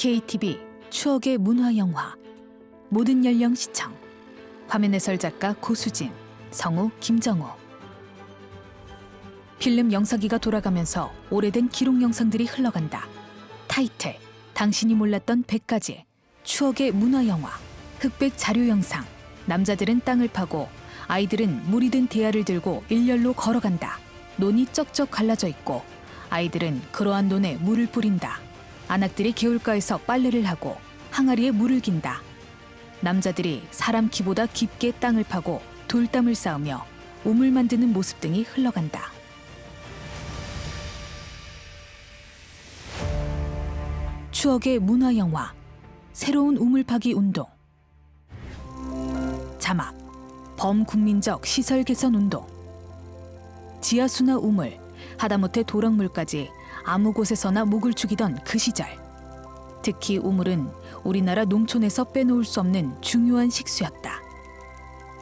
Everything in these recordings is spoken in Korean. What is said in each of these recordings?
KTV 추억의 문화영화 모든 연령 시청. 화면 해설 작가 고수진, 성우 김정우. 필름 영상기가 돌아가면서 오래된 기록 영상들이 흘러간다. 타이틀 당신이 몰랐던 100가지 추억의 문화영화. 흑백 자료 영상. 남자들은 땅을 파고 아이들은 물이 든 대야를 들고 일렬로 걸어간다. 논이 쩍쩍 갈라져 있고 아이들은 그러한 논에 물을 뿌린다. 안악들이 개울가에서 빨래를 하고 항아리에 물을 긴다. 남자들이 사람 키보다 깊게 땅을 파고 돌담을 쌓으며 우물 만드는 모습 등이 흘러간다. 추억의 문화영화 새로운 우물 파기 운동. 자막 범국민적 시설 개선 운동. 지하수나 우물, 하다못해 도랑물까지 아무 곳에서나 목을 죽이던 그 시절. 특히 우물은 우리나라 농촌에서 빼놓을 수 없는 중요한 식수였다.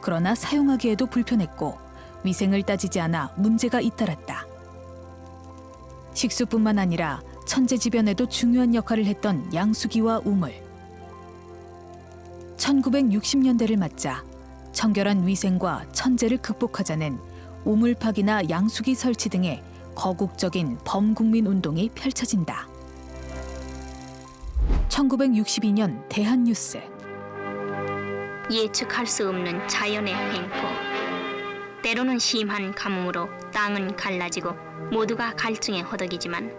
그러나 사용하기에도 불편했고 위생을 따지지 않아 문제가 잇따랐다. 식수뿐만 아니라 천재지변에도 중요한 역할을 했던 양수기와 우물. 1960년대를 맞자 청결한 위생과 천재를 극복하자는 우물 파기나 양수기 설치 등의 거국적인 범국민 운동이 펼쳐진다. 1962년 대한뉴스. 예측할 수 없는 자연의 횡포. 때로는 심한 가뭄으로 땅은 갈라지고 모두가 갈증에 허덕이지만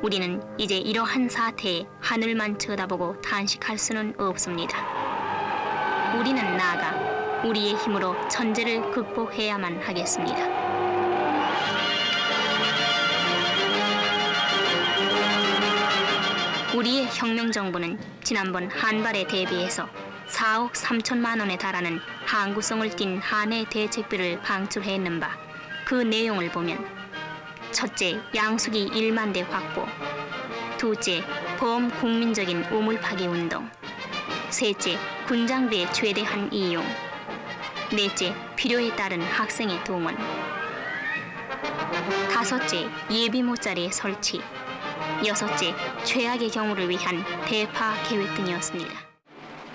우리는 이제 이러한 사태에 하늘만 쳐다보고 탄식할 수는 없습니다. 우리는 나아가 우리의 힘으로 천재를 극복해야만 하겠습니다. 우리의 혁명정부는 지난번 한발에 대비해서 4억 3천만 원에 달하는 항구성을 띤 한해 대책비를 방출했는 바 그 내용을 보면 첫째, 양수기 1만 대 확보. 둘째, 범국민적인 우물 파기 운동. 셋째, 군장비의 최대한 이용. 넷째, 필요에 따른 학생의 동원. 다섯째, 예비 모짜리 설치. 여섯째, 최악의 경우를 위한 대파 계획 등이었습니다.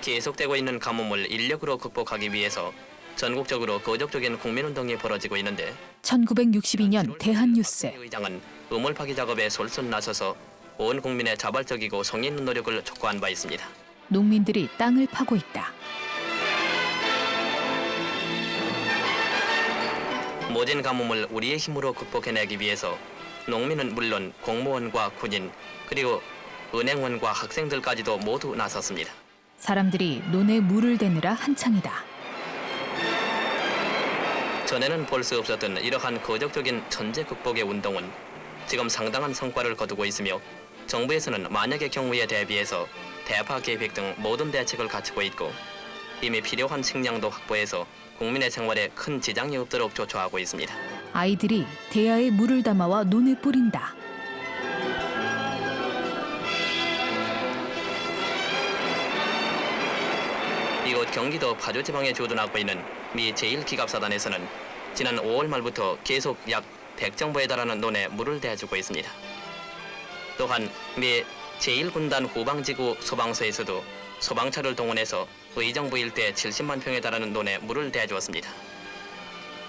계속되고 있는 가뭄을 인력으로 극복하기 위해서 전국적으로 거적적인 국민운동이 벌어지고 있는데 1962년 대한뉴스. 의장은 우물 파기 작업에 솔솔 나서서 온 국민의 자발적이고 성의 있는 노력을 촉구한 바 있습니다. 농민들이 땅을 파고 있다. 모진 가뭄을 우리의 힘으로 극복해내기 위해서 농민은 물론 공무원과 군인 그리고 은행원과 학생들까지도 모두 나섰습니다. 사람들이 논에 물을 대느라 한창이다. 전에는 볼 수 없었던 이러한 거적적인 천재 극복의 운동은 지금 상당한 성과를 거두고 있으며 정부에서는 만약의 경우에 대비해서 대파 계획 등 모든 대책을 갖추고 있고 이미 필요한 식량도 확보해서 국민의 생활에 큰 지장이 없도록 조처하고 있습니다. 아이들이 대야에 물을 담아와 논에 뿌린다. 이곳 경기도 파주지방에 주둔하고 있는 미 제1기갑사단에서는 지난 5월 말부터 계속 약 100정보에 달하는 논에 물을 대주고 있습니다. 또한 미 제1군단 후방지구 소방서에서도 소방차를 동원해서 의정부 일대 70만 평에 달하는 논에 물을 대주었습니다.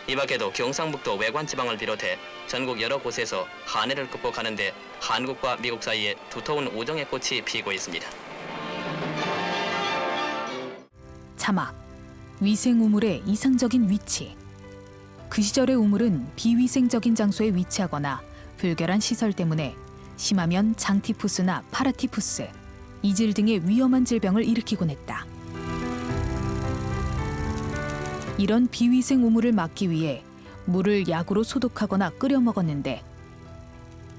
이 밖에도 경상북도 외관지방을 비롯해 전국 여러 곳에서 한해를 극복하는 데 한국과 미국 사이에 두터운 우정의 꽃이 피고 있습니다. 자막 위생 우물의 이상적인 위치. 그 시절의 우물은 비위생적인 장소에 위치하거나 불결한 시설 때문에 심하면 장티푸스나 파라티푸스, 이질 등의 위험한 질병을 일으키곤 했다. 이런 비위생 우물을 막기 위해 물을 약으로 소독하거나 끓여 먹었는데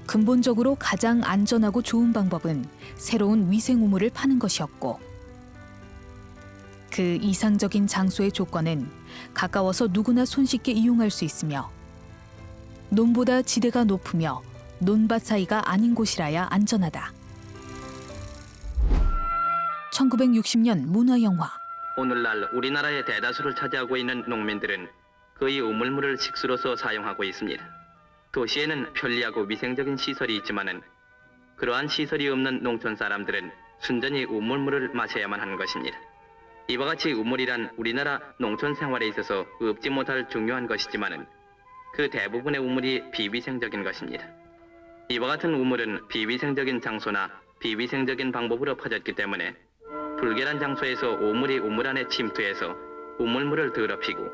근본적으로 가장 안전하고 좋은 방법은 새로운 위생 우물을 파는 것이었고 그 이상적인 장소의 조건은 가까워서 누구나 손쉽게 이용할 수 있으며 논보다 지대가 높으며 논밭 사이가 아닌 곳이라야 안전하다. 1960년 문화영화. 오늘날 우리나라의 대다수를 차지하고 있는 농민들은 거의 우물물을 식수로서 사용하고 있습니다. 도시에는 편리하고 위생적인 시설이 있지만은 그러한 시설이 없는 농촌 사람들은 순전히 우물물을 마셔야만 하는 것입니다. 이와 같이 우물이란 우리나라 농촌 생활에 있어서 없지 못할 중요한 것이지만은 그 대부분의 우물이 비위생적인 것입니다. 이와 같은 우물은 비위생적인 장소나 비위생적인 방법으로 퍼졌기 때문에 불결한 장소에서 오물이 우물 안에 침투해서 우물물을 더럽히고,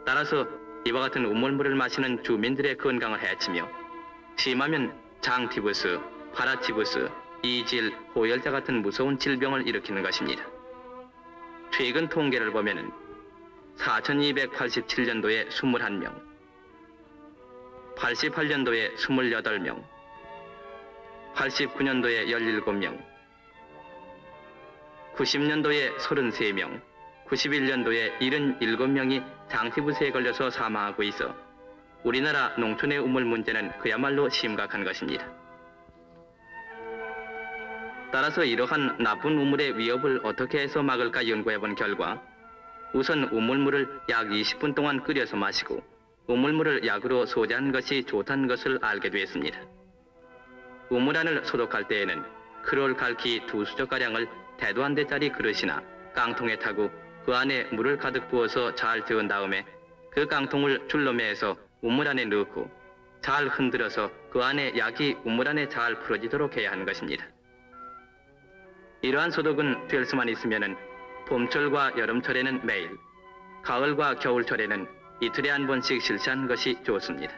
따라서 이와 같은 우물물을 마시는 주민들의 건강을 해치며 심하면 장티부스, 파라티부스, 이질, 호열자 같은 무서운 질병을 일으키는 것입니다. 최근 통계를 보면은 4287년도에 21명, 88년도에 28명, 89년도에 17명, 90년도에 33명, 91년도에 77명이 장티부스에 걸려서 사망하고 있어 우리나라 농촌의 우물 문제는 그야말로 심각한 것입니다. 따라서 이러한 나쁜 우물의 위협을 어떻게 해서 막을까 연구해본 결과 우선 우물물을 약 20분 동안 끓여서 마시고 우물물을 약으로 소지하는 것이 좋다는 것을 알게 되었습니다. 우물 안을 소독할 때에는 크롤 갈키 2수저가량을 대도 한 대짜리 그릇이나 깡통에 타고 그 안에 물을 가득 부어서 잘 저은 다음에 그 깡통을 줄로 매서 우물 안에 넣고 잘 흔들어서 그 안에 약이 우물 안에 잘 풀어지도록 해야 하는 것입니다. 이러한 소독은 될 수만 있으면은 봄철과 여름철에는 매일, 가을과 겨울철에는 이틀에 한 번씩 실시하는 것이 좋습니다.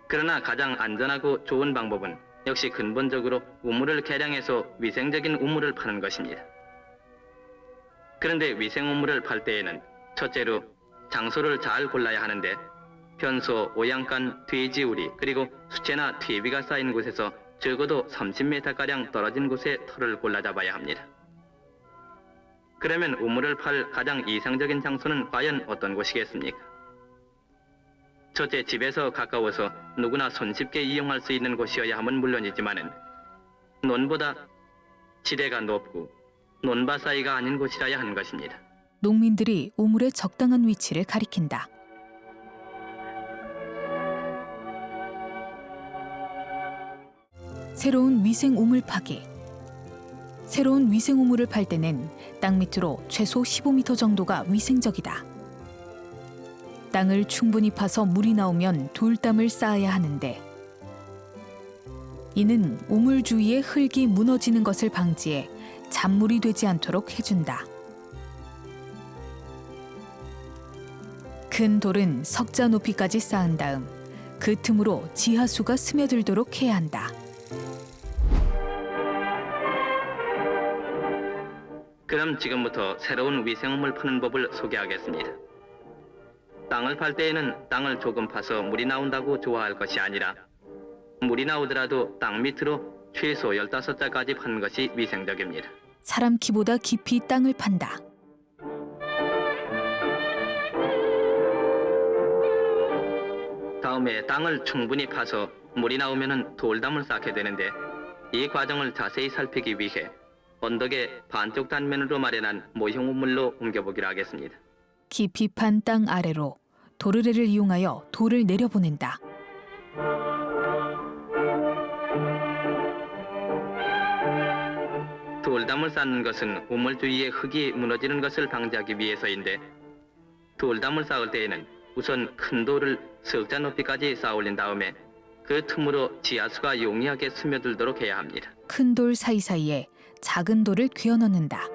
그러나 가장 안전하고 좋은 방법은 역시 근본적으로 우물을 개량해서 위생적인 우물을 파는 것입니다. 그런데 위생 우물을 팔 때에는 첫째로 장소를 잘 골라야 하는데 변소, 오양간, 돼지우리 그리고 수채나 퇴비가 쌓인 곳에서 적어도 30m가량 떨어진 곳에 터를 골라 잡아야 합니다. 그러면 우물을 팔 가장 이상적인 장소는 과연 어떤 곳이겠습니까? 첫째, 집에서 가까워서 누구나 손쉽게 이용할 수 있는 곳이어야 함은 물론이지만은 논보다 지대가 높고 논바 사이가 아닌 곳이라야 하는 것입니다. 농민들이 우물의 적당한 위치를 가리킨다. 새로운 위생 우물 파기. 새로운 위생 우물을 팔 때는 땅 밑으로 최소 15m 정도가 위생적이다. 땅을 충분히 파서 물이 나오면 돌담을 쌓아야 하는데 이는 우물 주위에 흙이 무너지는 것을 방지해 잔물이 되지 않도록 해준다. 큰 돌은 석자 높이까지 쌓은 다음 그 틈으로 지하수가 스며들도록 해야 한다. 그럼 지금부터 새로운 위생우물 파는 법을 소개하겠습니다. 땅을 팔 때에는 땅을 조금 파서 물이 나온다고 좋아할 것이 아니라 물이 나오더라도 땅 밑으로 최소 15자까지 파는 것이 위생적입니다. 사람 키보다 깊이 땅을 판다. 다음에 땅을 충분히 파서 물이 나오면 돌담을 쌓게 되는데 이 과정을 자세히 살피기 위해 언덕의 반쪽 단면으로 마련한 모형 우물로 옮겨보기로 하겠습니다. 깊이 판 땅 아래로 도르래를 이용하여 돌을 내려보낸다. 돌담을 쌓는 것은 우물 주위에 흙이 무너지는 것을 방지하기 위해서인데 돌담을 쌓을 때에는 우선 큰 돌을 석자 높이까지 쌓아 올린 다음에 그 틈으로 지하수가 용이하게 스며들도록 해야 합니다. 큰 돌 사이사이에 작은 돌을 귀어 넣는다.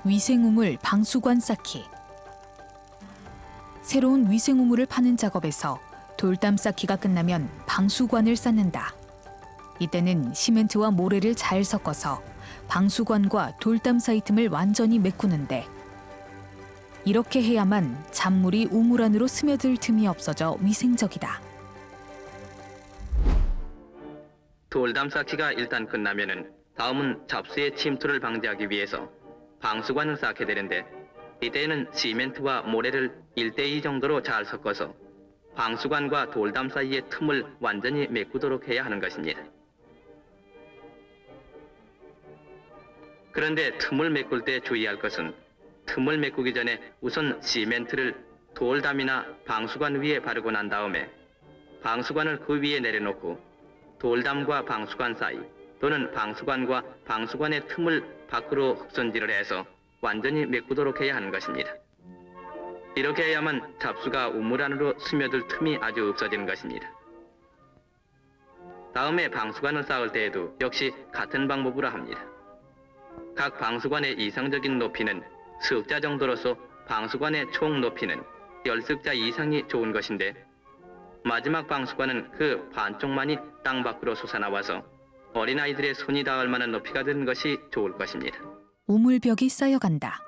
위생우물 방수관 쌓기. 새로운 위생우물을 파는 작업에서 돌담 쌓기가 끝나면 방수관을 쌓는다. 이때는 시멘트와 모래를 잘 섞어서 방수관과 돌담 사이 틈을 완전히 메꾸는데 이렇게 해야만 잔물이 우물 안으로 스며들 틈이 없어져 위생적이다. 돌담 쌓기가 일단 끝나면은 다음은 잡수의 침투를 방지하기 위해서 방수관을 쌓게 되는데 이때는 시멘트와 모래를 1:2 정도로 잘 섞어서 방수관과 돌담 사이의 틈을 완전히 메꾸도록 해야 하는 것입니다. 그런데 틈을 메꿀 때 주의할 것은 틈을 메꾸기 전에 우선 시멘트를 돌담이나 방수관 위에 바르고 난 다음에 방수관을 그 위에 내려놓고 돌담과 방수관 사이 또는 방수관과 방수관의 틈을 밖으로 흙손질을 해서 완전히 메꾸도록 해야 하는 것입니다. 이렇게 해야만 잡수가 우물 안으로 스며들 틈이 아주 없어지는 것입니다. 다음에 방수관을 쌓을 때에도 역시 같은 방법으로 합니다. 각 방수관의 이상적인 높이는 석자 정도로서 방수관의 총 높이는 10석자 이상이 좋은 것인데 마지막 방수관은 그 반쪽만이 땅 밖으로 솟아나와서 어린아이들의 손이 닿을 만한 높이가 되는 것이 좋을 것입니다. 우물벽이 쌓여간다.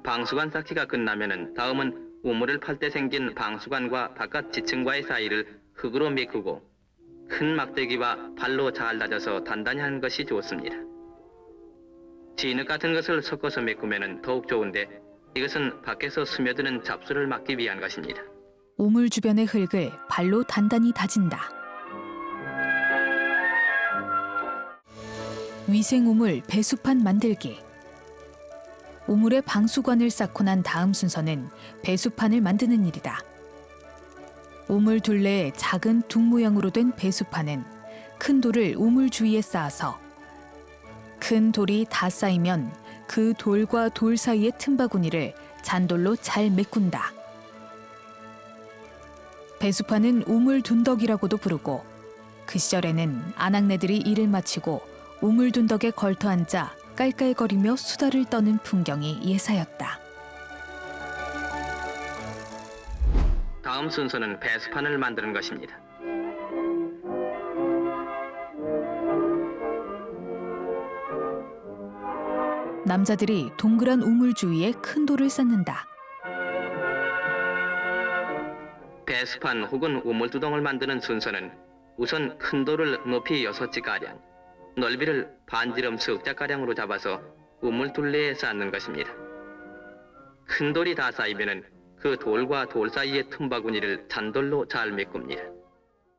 방수관 쌓기가 끝나면은 다음은 우물을 팔 때 생긴 방수관과 바깥 지층과의 사이를 흙으로 메꾸고 큰 막대기와 발로 잘 다져서 단단히 하는 것이 좋습니다. 진흙 같은 것을 섞어서 메꾸면 더욱 좋은데 이것은 밖에서 스며드는 잡수를 막기 위한 것입니다. 우물 주변의 흙을 발로 단단히 다진다. 위생우물 배수판 만들기. 우물에 방수관을 쌓고 난 다음 순서는 배수판을 만드는 일이다. 우물 둘레에 작은 둑 모양으로 된 배수판은 큰 돌을 우물 주위에 쌓아서 큰 돌이 다 쌓이면 그 돌과 돌 사이의 틈바구니를 잔돌로 잘 메꾼다. 배수판은 우물 둔덕이라고도 부르고 그 시절에는 아낙네들이 일을 마치고 우물 둔덕에 걸터 앉아 깔깔거리며 수다를 떠는 풍경이 예사였다. 다음 순서는 배수판을 만드는 것입니다. 남자들이 동그란 우물 주위에 큰 돌을 쌓는다. 배수판 혹은 우물두덩을 만드는 순서는 우선 큰 돌을 높이 6지가량, 넓이를 반지름 석자가량으로 잡아서 우물 둘레에 쌓는 것입니다. 큰 돌이 다 쌓이면 그 돌과 돌 사이의 틈바구니를 잔돌로 잘 메꿉니다.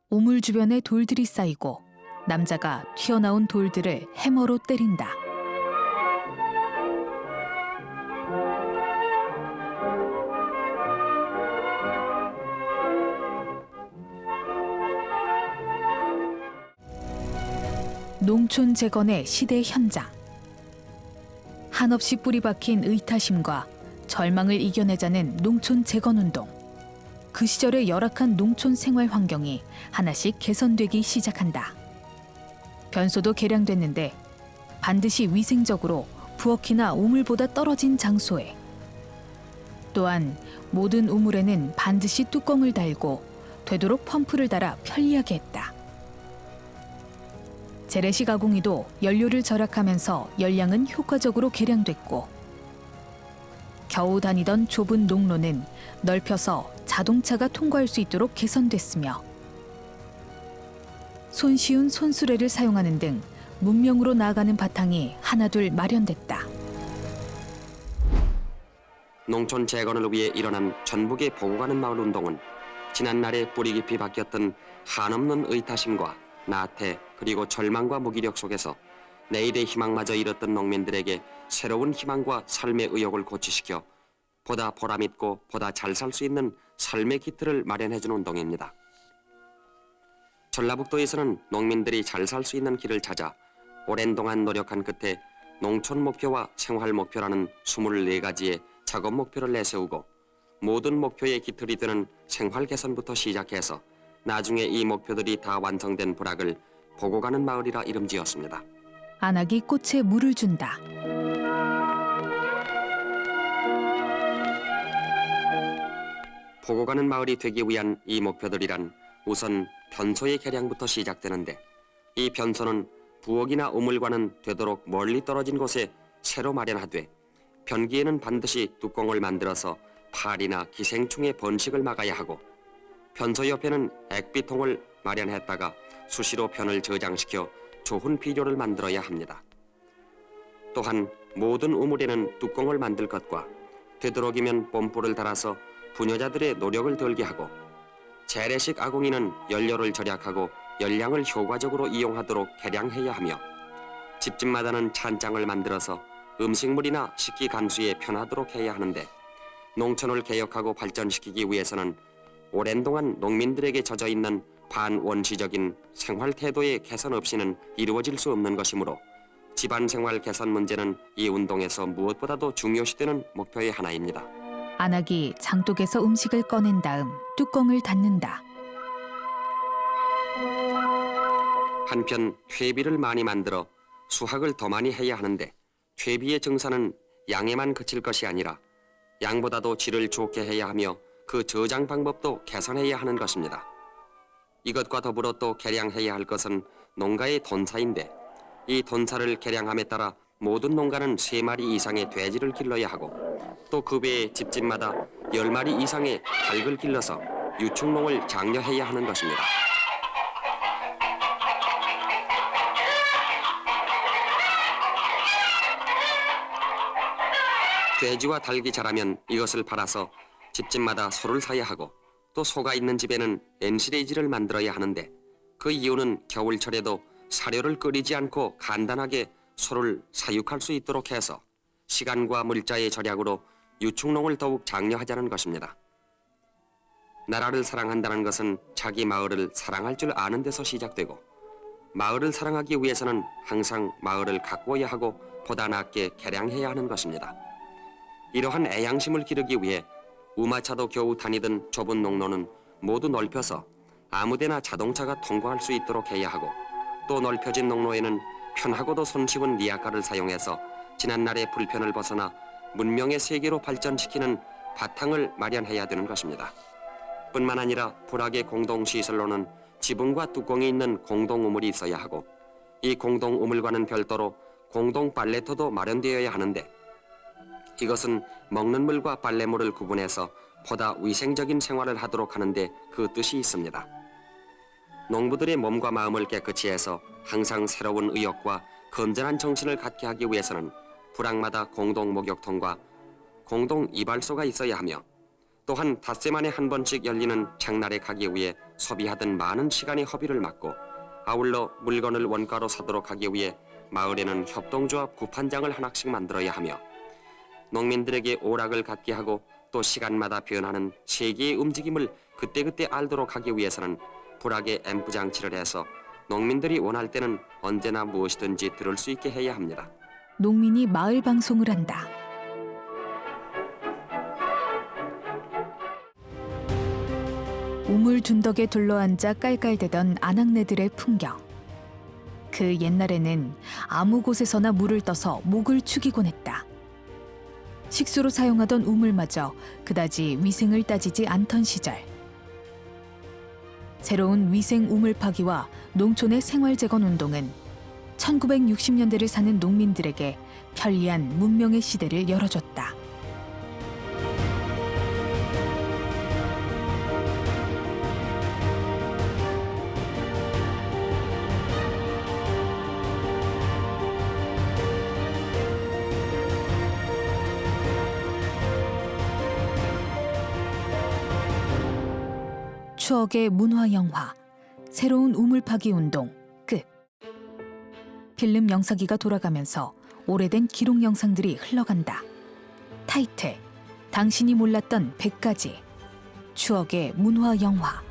우물 주변에 돌들이 쌓이고 남자가 튀어나온 돌들을 해머로 때린다. 농촌 재건의 시대 현장. 한없이 뿌리 박힌 의타심과 절망을 이겨내자는 농촌 재건운동. 그 시절의 열악한 농촌 생활 환경이 하나씩 개선되기 시작한다. 변소도 개량됐는데 반드시 위생적으로 부엌이나 우물보다 떨어진 장소에. 또한 모든 우물에는 반드시 뚜껑을 달고 되도록 펌프를 달아 편리하게 했다. 재래식 아궁이도 연료를 절약하면서 열량은 효과적으로 개량됐고 겨우 다니던 좁은 농로는 넓혀서 자동차가 통과할 수 있도록 개선됐으며 손쉬운 손수레를 사용하는 등 문명으로 나아가는 바탕이 하나둘 마련됐다. 농촌 재건을 위해 일어난 전북의 보고 가는 마을 운동은 지난날에 뿌리 깊이 박혔던 한없는 의타심과 나태 그리고 절망과 무기력 속에서 내일의 희망마저 잃었던 농민들에게 새로운 희망과 삶의 의욕을 고취시켜 보다 보람있고 보다 잘 살 수 있는 삶의 기틀을 마련해준 운동입니다. 전라북도에서는 농민들이 잘 살 수 있는 길을 찾아 오랜 동안 노력한 끝에 농촌 목표와 생활 목표라는 24가지의 작업 목표를 내세우고 모든 목표의 기틀이 되는 생활 개선부터 시작해서 나중에 이 목표들이 다 완성된 부락을 보고 가는 마을이라 이름지었습니다. 안악이 꽃에 물을 준다. 보고 가는 마을이 되기 위한 이 목표들이란 우선 변소의 개량부터 시작되는데 이 변소는 부엌이나 우물과는 되도록 멀리 떨어진 곳에 새로 마련하되 변기에는 반드시 뚜껑을 만들어서 파리나 기생충의 번식을 막아야 하고 변소 옆에는 액비통을 마련했다가 수시로 변을 저장시켜 좋은 비료를 만들어야 합니다. 또한 모든 우물에는 뚜껑을 만들 것과 되도록이면 뽐뿌를 달아서 부녀자들의 노력을 덜게 하고 재래식 아궁이는 연료를 절약하고 열량을 효과적으로 이용하도록 개량해야 하며 집집마다는 찬장을 만들어서 음식물이나 식기 간수에 편하도록 해야 하는데 농촌을 개혁하고 발전시키기 위해서는 오랜 동안 농민들에게 젖어 있는 반원시적인 생활 태도의 개선 없이는 이루어질 수 없는 것이므로 집안 생활 개선 문제는 이 운동에서 무엇보다도 중요시되는 목표의 하나입니다. 안악이 장독에서 음식을 꺼낸 다음 뚜껑을 닫는다. 한편 퇴비를 많이 만들어 수확을 더 많이 해야 하는데 퇴비의 증산은 양에만 그칠 것이 아니라 양보다도 질을 좋게 해야 하며 그 저장 방법도 개선해야 하는 것입니다. 이것과 더불어 또 개량해야 할 것은 농가의 돈사인데 이 돈사를 개량함에 따라 모든 농가는 3마리 이상의 돼지를 길러야 하고 또 그 외에 집집마다 10마리 이상의 닭을 길러서 유축농을 장려해야 하는 것입니다. 돼지와 닭이 자라면 이것을 팔아서 집집마다 소를 사야 하고 또 소가 있는 집에는 엔시레이지를 만들어야 하는데 그 이유는 겨울철에도 사료를 끓이지 않고 간단하게 소를 사육할 수 있도록 해서 시간과 물자의 절약으로 유축농을 더욱 장려하자는 것입니다. 나라를 사랑한다는 것은 자기 마을을 사랑할 줄 아는 데서 시작되고 마을을 사랑하기 위해서는 항상 마을을 가꾸어야 하고 보다 낫게 개량해야 하는 것입니다. 이러한 애양심을 기르기 위해 우마차도 겨우 다니던 좁은 농로는 모두 넓혀서 아무데나 자동차가 통과할 수 있도록 해야 하고 또 넓혀진 농로에는 편하고도 손쉬운 리아카를 사용해서 지난날의 불편을 벗어나 문명의 세계로 발전시키는 바탕을 마련해야 되는 것입니다. 뿐만 아니라 불악의 공동시설로는 지붕과 뚜껑이 있는 공동우물이 있어야 하고 이 공동우물과는 별도로 공동 빨래터도 마련되어야 하는데 이것은 먹는 물과 빨래물을 구분해서 보다 위생적인 생활을 하도록 하는데 그 뜻이 있습니다. 농부들의 몸과 마음을 깨끗이 해서 항상 새로운 의욕과 건전한 정신을 갖게 하기 위해서는 불악마다 공동 목욕통과 공동 이발소가 있어야 하며 또한 닷새 만에 한 번씩 열리는 장날에 가기 위해 소비하던 많은 시간의 허비를 막고 아울러 물건을 원가로 사도록 하기 위해 마을에는 협동조합 구판장을 하나씩 만들어야 하며 농민들에게 오락을 갖게 하고 또 시간마다 변하는 세계의 움직임을 그때그때 알도록 하기 위해서는 불악의 앰프 장치를 해서 농민들이 원할 때는 언제나 무엇이든지 들을 수 있게 해야 합니다. 농민이 마을 방송을 한다. 우물 둔덕에 둘러앉아 깔깔대던 아낙네들의 풍경. 그 옛날에는 아무 곳에서나 물을 떠서 목을 축이곤 했다. 식수로 사용하던 우물마저 그다지 위생을 따지지 않던 시절. 새로운 위생 우물 파기와 농촌의 생활재건 운동은 1960년대를 사는 농민들에게 편리한 문명의 시대를 열어줬다. 추억의 문화영화 새로운 우물 파기 운동 끝. 필름 영상기가 돌아가면서 오래된 기록 영상들이 흘러간다. 타이틀 당신이 몰랐던 100가지 추억의 문화영화.